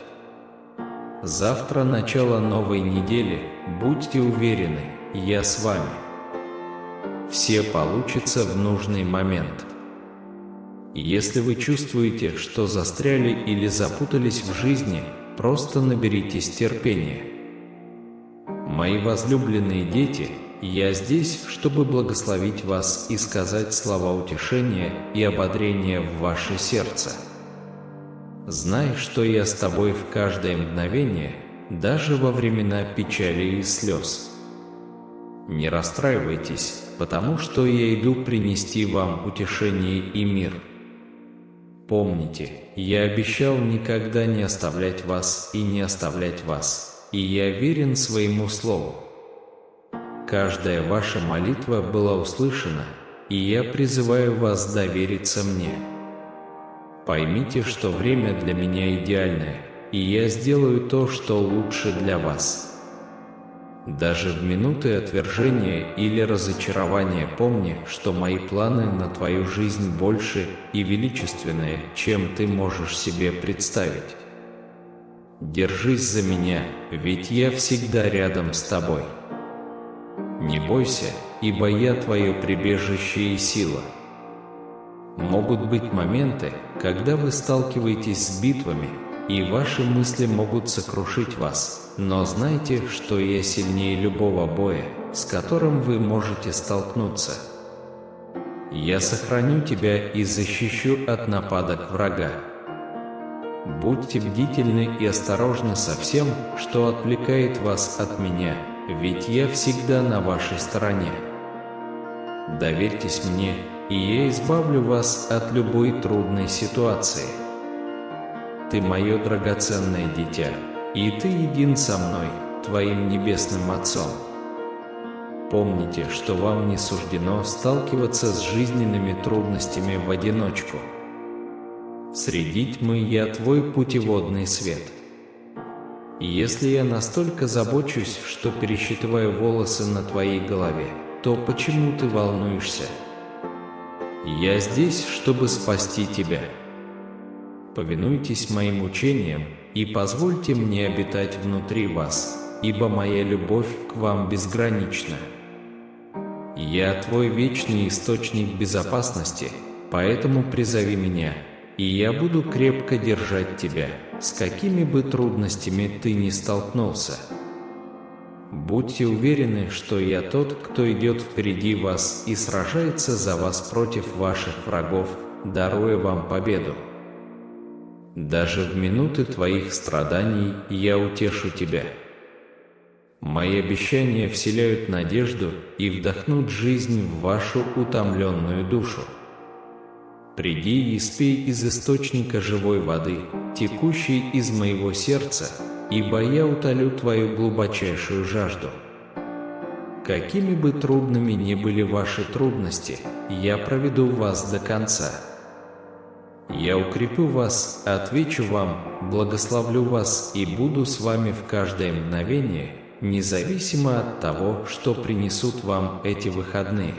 S1: Завтра начало новой недели, будьте уверены, я с вами. Все получится в нужный момент. Если вы чувствуете, что застряли или запутались в жизни, просто наберитесь терпения. Мои возлюбленные дети, я здесь, чтобы благословить вас и сказать слова утешения и ободрения в ваше сердце. Знай, что я с тобой в каждое мгновение, даже во времена печали и слез. Не расстраивайтесь, потому что я иду принести вам утешение и мир. Помните, я обещал никогда не оставлять вас и не оставлять вас, и я верен своему слову. Каждая ваша молитва была услышана, и я призываю вас довериться мне. Поймите, что время для меня идеальное, и я сделаю то, что лучше для вас. Даже в минуты отвержения или разочарования помни, что мои планы на твою жизнь больше и величественные, чем ты можешь себе представить. Держись за меня, ведь я всегда рядом с тобой. Не бойся, ибо я твое прибежище и сила. Могут быть моменты, когда вы сталкиваетесь с битвами, и ваши мысли могут сокрушить вас, но знайте, что я сильнее любого боя, с которым вы можете столкнуться. Я сохраню тебя и защищу от нападок врага. Будьте бдительны и осторожны со всем, что отвлекает вас от меня, ведь я всегда на вашей стороне. Доверьтесь мне, и я избавлю вас от любой трудной ситуации. Ты мое драгоценное дитя, и ты един со мной, твоим небесным Отцом. Помните, что вам не суждено сталкиваться с жизненными трудностями в одиночку. Среди тьмы я твой путеводный свет. И если я настолько забочусь, что пересчитываю волосы на твоей голове, то почему ты волнуешься? Я здесь, чтобы спасти тебя. Повинуйтесь моим учениям и позвольте мне обитать внутри вас, ибо моя любовь к вам безгранична. Я твой вечный источник безопасности, поэтому призови меня, и я буду крепко держать тебя, с какими бы трудностями ты ни столкнулся. Будьте уверены, что я тот, кто идет впереди вас и сражается за вас против ваших врагов, даруя вам победу. Даже в минуты твоих страданий я утешу тебя. Мои обещания вселяют надежду и вдохнут жизнь в вашу утомленную душу. Приди и спей из источника живой воды, текущей из моего сердца, ибо я утолю твою глубочайшую жажду. Какими бы трудными ни были ваши трудности, я проведу вас до конца. Я укреплю вас, отвечу вам, благословлю вас и буду с вами в каждое мгновение, независимо от того, что принесут вам эти выходные.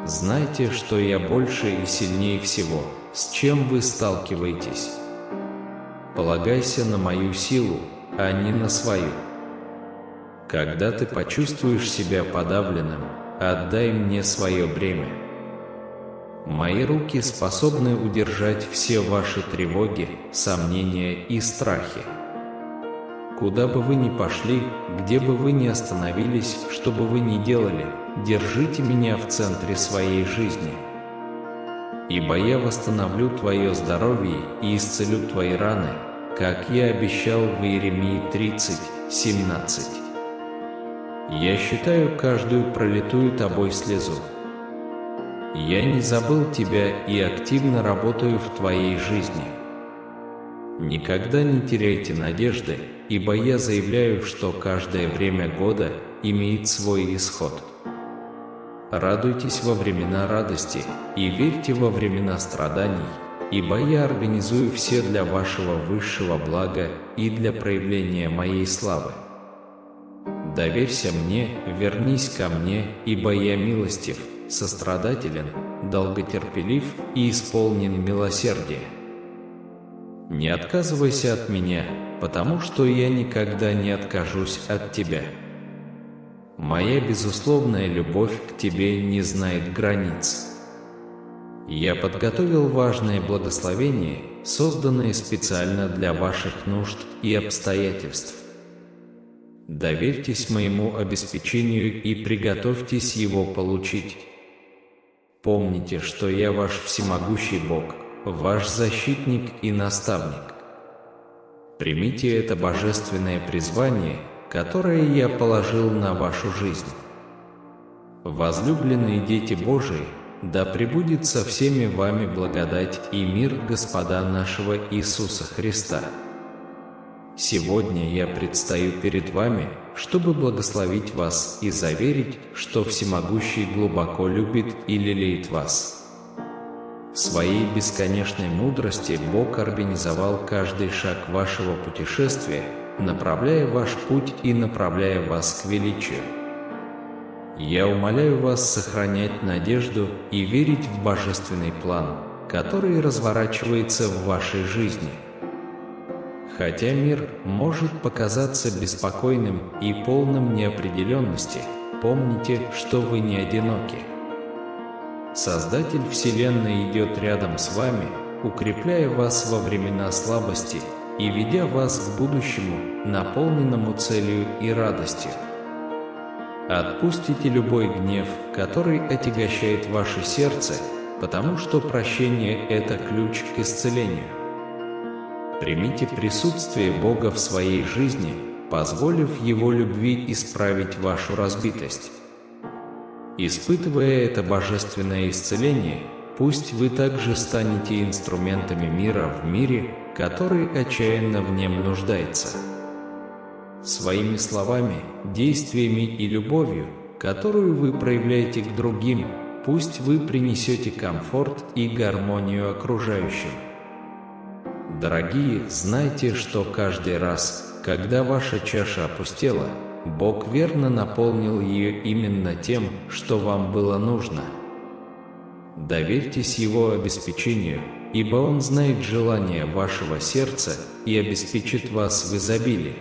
S1: Знайте, что я больше и сильнее всего, с чем вы сталкиваетесь. Полагайся на мою силу, а не на свою. Когда ты почувствуешь себя подавленным, отдай мне свое бремя. Мои руки способны удержать все ваши тревоги, сомнения и страхи. Куда бы вы ни пошли, где бы вы ни остановились, что бы вы ни делали, держите меня в центре своей жизни. Ибо я восстановлю твое здоровье и исцелю твои раны, как я обещал в Иеремии 30:17. Я считаю каждую пролитую тобой слезу. Я не забыл тебя и активно работаю в твоей жизни. Никогда не теряйте надежды, ибо я заявляю, что каждое время года имеет свой исход. Радуйтесь во времена радости и верьте во времена страданий, ибо я организую все для вашего высшего блага и для проявления моей славы. Доверься мне, вернись ко мне, ибо я милостив, сострадателен, долготерпелив и исполнен милосердия. Не отказывайся от меня, потому что я никогда не откажусь от тебя. Моя безусловная любовь к тебе не знает границ. Я подготовил важное благословение, созданное специально для ваших нужд и обстоятельств. Доверьтесь моему обеспечению и приготовьтесь его получить. Помните, что я ваш всемогущий Бог, ваш защитник и наставник. Примите это божественное призвание, которое я положил на вашу жизнь. Возлюбленные дети Божии, да пребудет со всеми вами благодать и мир Господа нашего Иисуса Христа. Сегодня я предстаю перед вами, чтобы благословить вас и заверить, что Всемогущий глубоко любит и лелеет вас. В своей бесконечной мудрости Бог организовал каждый шаг вашего путешествия, направляя ваш путь и направляя вас к величию. Я умоляю вас сохранять надежду и верить в божественный план, который разворачивается в вашей жизни. Хотя мир может показаться беспокойным и полным неопределенности, помните, что вы не одиноки. Создатель Вселенной идет рядом с вами, укрепляя вас во времена слабости и ведя вас к будущему, наполненному целью и радостью. Отпустите любой гнев, который отягощает ваше сердце, потому что прощение – это ключ к исцелению. Примите присутствие Бога в своей жизни, позволив Его любви исправить вашу разбитость. Испытывая это божественное исцеление, пусть вы также станете инструментами мира в мире, который отчаянно в нем нуждается. Своими словами, действиями и любовью, которую вы проявляете к другим, пусть вы принесете комфорт и гармонию окружающим. Дорогие, знайте, что каждый раз, когда ваша чаша опустела, Бог верно наполнил ее именно тем, что вам было нужно. Доверьтесь Его обеспечению, ибо Он знает желания вашего сердца и обеспечит вас в изобилии.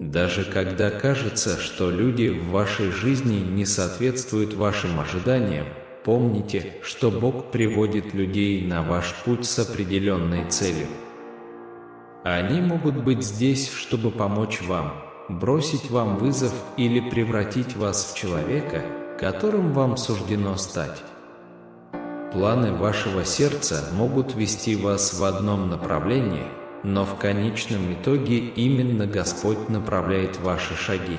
S1: Даже когда кажется, что люди в вашей жизни не соответствуют вашим ожиданиям, помните, что Бог приводит людей на ваш путь с определенной целью. Они могут быть здесь, чтобы помочь вам, бросить вам вызов или превратить вас в человека, которым вам суждено стать. Планы вашего сердца могут вести вас в одном направлении, но в конечном итоге именно Господь направляет ваши шаги.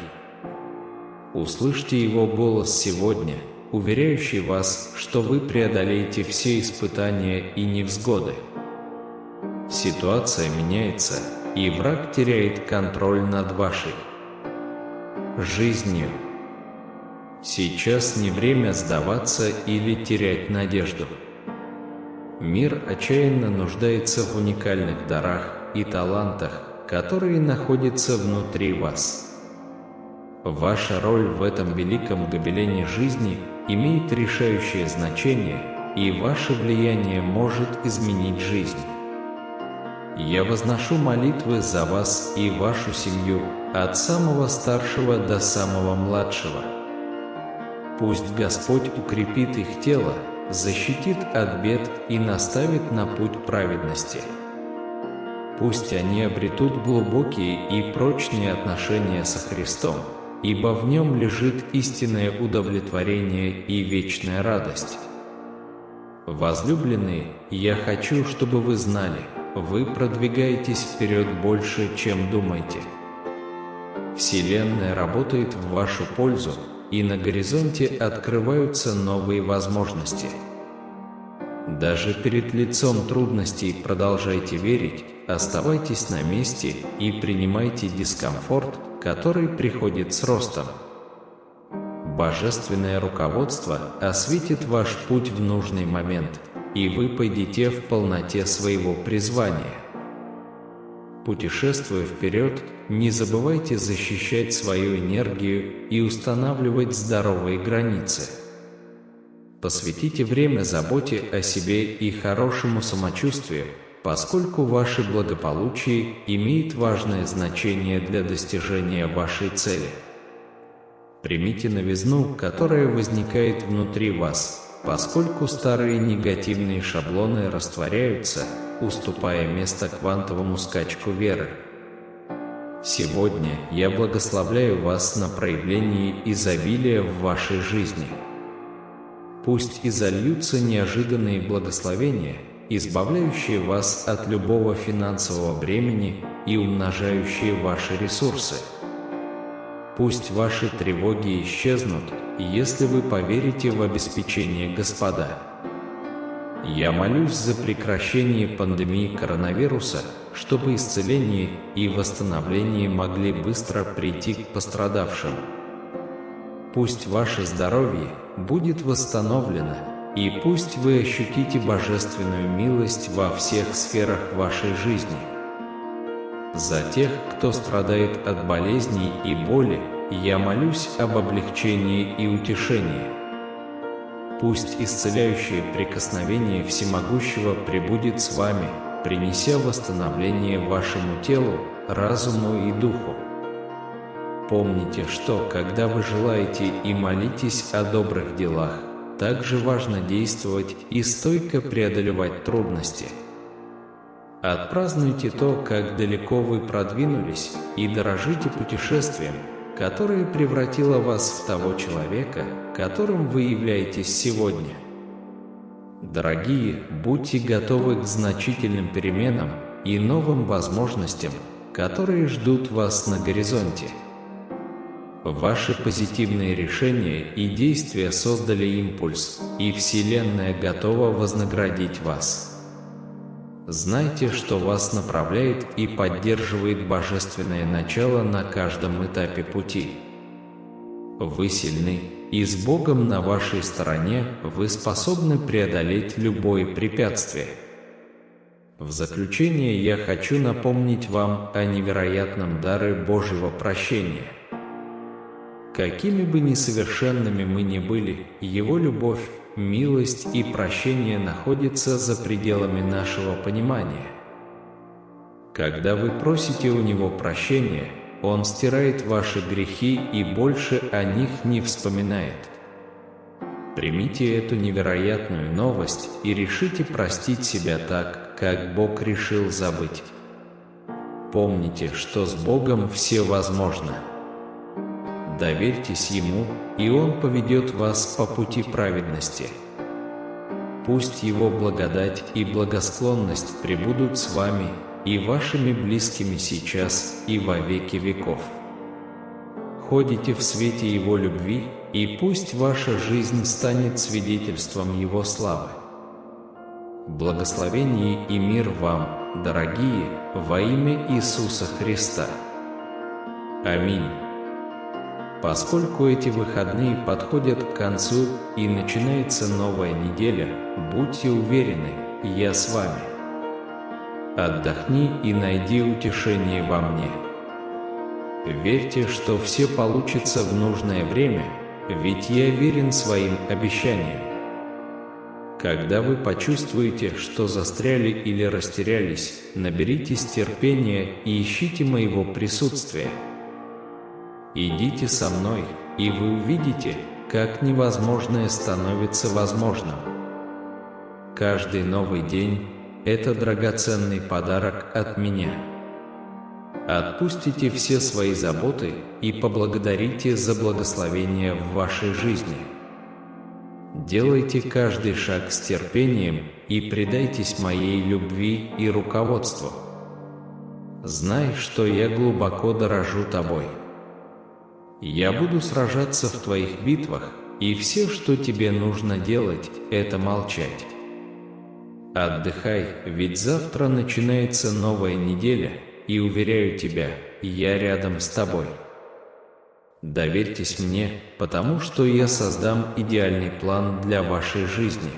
S1: Услышьте Его голос сегодня, уверяющий вас, что вы преодолеете все испытания и невзгоды. Ситуация меняется, и враг теряет контроль над вашей жизнью. Сейчас не время сдаваться или терять надежду. Мир отчаянно нуждается в уникальных дарах и талантах, которые находятся внутри вас. Ваша роль в этом великом гобелене жизни имеет решающее значение, и ваше влияние может изменить жизнь. Я возношу молитвы за вас и вашу семью, от самого старшего до самого младшего. Пусть Господь укрепит их тело, защитит от бед и наставит на путь праведности. Пусть они обретут глубокие и прочные отношения со Христом, ибо в Нем лежит истинное удовлетворение и вечная радость. Возлюбленные, я хочу, чтобы вы знали, вы продвигаетесь вперед больше, чем думаете. Вселенная работает в вашу пользу, и на горизонте открываются новые возможности. Даже перед лицом трудностей продолжайте верить, оставайтесь на месте и принимайте дискомфорт, который приходит с ростом. Божественное руководство осветит ваш путь в нужный момент, и вы пойдете в полноте своего призвания. Путешествуя вперед, не забывайте защищать свою энергию и устанавливать здоровые границы. Посвятите время заботе о себе и хорошему самочувствию, поскольку ваше благополучие имеет важное значение для достижения вашей цели. Примите новизну, которая возникает внутри вас, поскольку старые негативные шаблоны растворяются, уступая место квантовому скачку веры. Сегодня я благословляю вас на проявление изобилия в вашей жизни. Пусть изольются неожиданные благословения, избавляющие вас от любого финансового бремени и умножающие ваши ресурсы. Пусть ваши тревоги исчезнут, если вы поверите в обеспечение Господа. Я молюсь за прекращение пандемии коронавируса, чтобы исцеление и восстановление могли быстро прийти к пострадавшим. Пусть ваше здоровье будет восстановлено, и пусть вы ощутите божественную милость во всех сферах вашей жизни. За тех, кто страдает от болезней и боли, я молюсь об облегчении и утешении. Пусть исцеляющее прикосновение Всемогущего пребудет с вами, принеся восстановление вашему телу, разуму и духу. Помните, что, когда вы желаете и молитесь о добрых делах, также важно действовать и стойко преодолевать трудности. Отпразднуйте то, как далеко вы продвинулись, и дорожите путешествием, которое превратило вас в того человека, которым вы являетесь сегодня. Дорогие, будьте готовы к значительным переменам и новым возможностям, которые ждут вас на горизонте. Ваши позитивные решения и действия создали импульс, и Вселенная готова вознаградить вас. Знайте, что вас направляет и поддерживает Божественное начало на каждом этапе пути. Вы сильны, и с Богом на вашей стороне вы способны преодолеть любое препятствие. В заключение я хочу напомнить вам о невероятном даре Божьего прощения. Какими бы несовершенными мы ни были, Его любовь, милость и прощение находятся за пределами нашего понимания. Когда вы просите у Него прощения, Он стирает ваши грехи и больше о них не вспоминает. Примите эту невероятную новость и решите простить себя так, как Бог решил забыть. Помните, что с Богом все возможно. Доверьтесь Ему, и Он поведет вас по пути праведности. Пусть Его благодать и благосклонность пребудут с вами и вашими близкими сейчас и во веки веков. Ходите в свете Его любви, и пусть ваша жизнь станет свидетельством Его славы. Благословение и мир вам, дорогие, во имя Иисуса Христа. Аминь. Поскольку эти выходные подходят к концу и начинается новая неделя, будьте уверены, я с вами. Отдохни и найди утешение во мне. Верьте, что все получится в нужное время, ведь я верен своим обещаниям. Когда вы почувствуете, что застряли или растерялись, наберитесь терпения и ищите моего присутствия. Идите со мной, и вы увидите, как невозможное становится возможным. Каждый новый день – это драгоценный подарок от меня. Отпустите все свои заботы и поблагодарите за благословение в вашей жизни. Делайте каждый шаг с терпением и предайтесь моей любви и руководству. Знай, что я глубоко дорожу тобой. Я буду сражаться в твоих битвах, и все, что тебе нужно делать, это молчать. Отдыхай, ведь завтра начинается новая неделя, и уверяю тебя, я рядом с тобой. Доверьтесь мне, потому что я создам идеальный план для вашей жизни.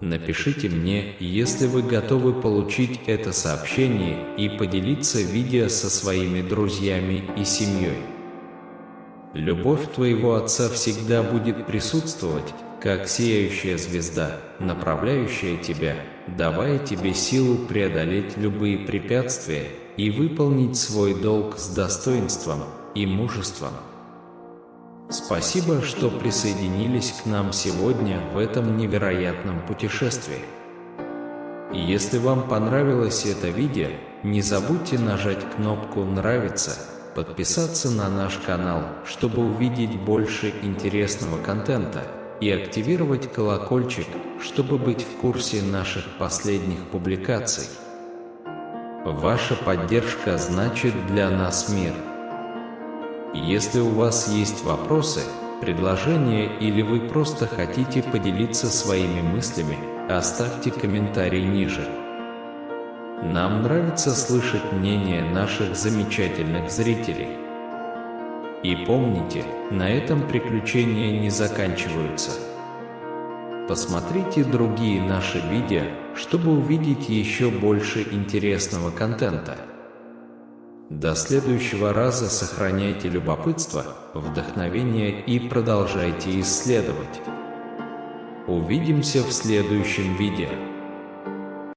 S1: Напишите мне, если вы готовы получить это сообщение и поделиться видео со своими друзьями и семьей. Любовь твоего Отца всегда будет присутствовать, как сияющая звезда, направляющая тебя, давая тебе силу преодолеть любые препятствия и выполнить свой долг с достоинством и мужеством. Спасибо, что присоединились к нам сегодня в этом невероятном путешествии. Если вам понравилось это видео, не забудьте нажать кнопку «Нравится», подписаться на наш канал, чтобы увидеть больше интересного контента, и активировать колокольчик, чтобы быть в курсе наших последних публикаций. Ваша поддержка значит для нас мир. Если у вас есть вопросы, предложения или вы просто хотите поделиться своими мыслями, оставьте комментарий ниже. Нам нравится слышать мнение наших замечательных зрителей. И помните, на этом приключения не заканчиваются. Посмотрите другие наши видео, чтобы увидеть еще больше интересного контента. До следующего раза сохраняйте любопытство, вдохновение и продолжайте исследовать. Увидимся в следующем видео.